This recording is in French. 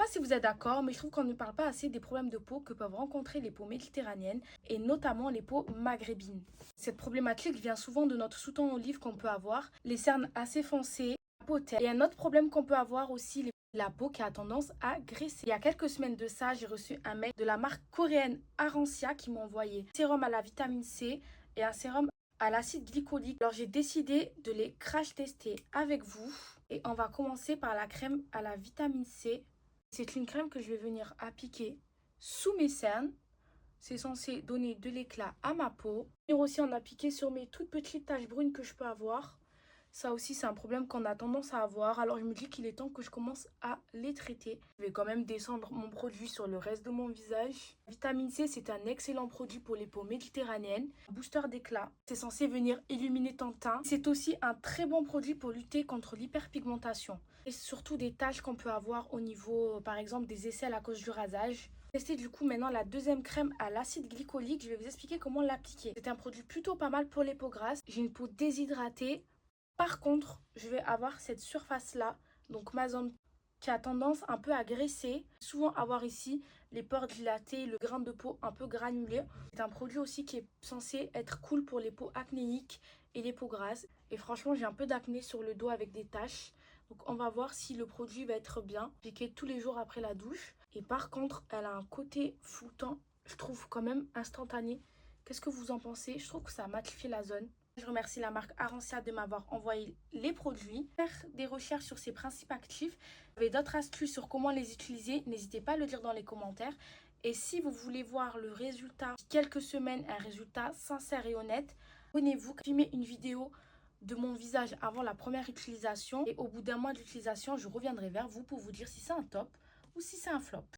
pas si vous êtes d'accord, mais je trouve qu'on ne parle pas assez des problèmes de peau que peuvent rencontrer les peaux méditerranéennes et notamment les peaux maghrébines. Cette problématique vient souvent de notre sous-ton olive qu'on peut avoir, les cernes assez foncées, la peau terne. Et un autre problème qu'on peut avoir aussi, la peau qui a tendance à graisser. Il y a quelques semaines de ça, j'ai reçu un mail de la marque coréenne Arancia qui m'a envoyé un sérum à la vitamine C et un sérum à l'acide glycolique. Alors j'ai décidé de les crash tester avec vous et on va commencer par la crème à la vitamine C. C'est une crème que je vais venir appliquer sous mes cernes. C'est censé donner de l'éclat à ma peau. Et aussi en appliquer sur mes toutes petites taches brunes que je peux avoir. Ça aussi, c'est un problème qu'on a tendance à avoir. Alors, je me dis qu'il est temps que je commence à les traiter. Je vais quand même descendre mon produit sur le reste de mon visage. Vitamine C, c'est un excellent produit pour les peaux méditerranéennes. Un booster d'éclat. C'est censé venir illuminer ton teint. C'est aussi un très bon produit pour lutter contre l'hyperpigmentation. Et surtout des taches qu'on peut avoir au niveau, par exemple, des aisselles à cause du rasage. Tester du coup maintenant la deuxième crème à l'acide glycolique. Je vais vous expliquer comment l'appliquer. C'est un produit plutôt pas mal pour les peaux grasses. J'ai une peau déshydratée. Par contre, je vais avoir cette surface-là, donc ma zone qui a tendance un peu à graisser. Souvent avoir ici les pores dilatés, le grain de peau un peu granulé. C'est un produit aussi qui est censé être cool pour les peaux acnéiques et les peaux grasses. Et franchement, j'ai un peu d'acné sur le dos avec des taches. Donc on va voir si le produit va être bien. Appliqué tous les jours après la douche. Et par contre, elle a un côté floutant, je trouve quand même instantané. Qu'est-ce que vous en pensez? Je trouve que ça matifie la zone. Je remercie la marque Arancia de m'avoir envoyé les produits. Faire des recherches sur ces principes actifs. Vous avez d'autres astuces sur comment les utiliser, n'hésitez pas à le dire dans les commentaires. Et si vous voulez voir le résultat, quelques semaines, un résultat sincère et honnête, abonnez-vous, filmez une vidéo de mon visage avant la première utilisation. Et au bout d'un mois d'utilisation, je reviendrai vers vous pour vous dire si c'est un top ou si c'est un flop.